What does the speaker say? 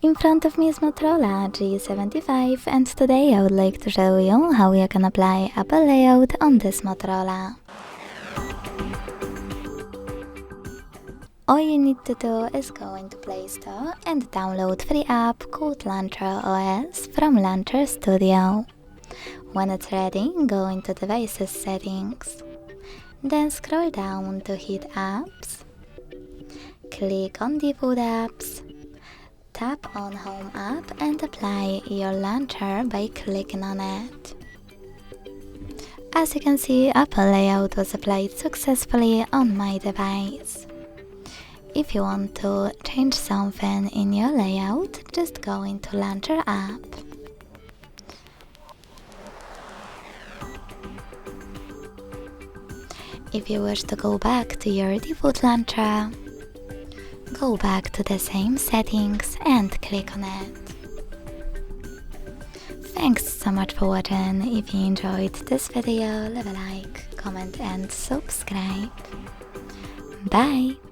In front of me is Motorola G75 and today I would like to show you how you can apply Apple layout on this Motorola. All you need to do is go into Play Store and download free app called Launcher OS from Launcher Studio. When it's ready, go into Devices Settings. Then scroll down to Hit Apps. Click on Default Apps. Tap on Home app and apply your launcher by clicking on it. As you can see, Apple layout was applied successfully on my device. If you want to change something in your layout, just go into Launcher app. If you wish to go back to your default launcher, go back to the same settings and click on it. Thanks so much for watching. If you enjoyed this video, leave a like, comment and subscribe. Bye!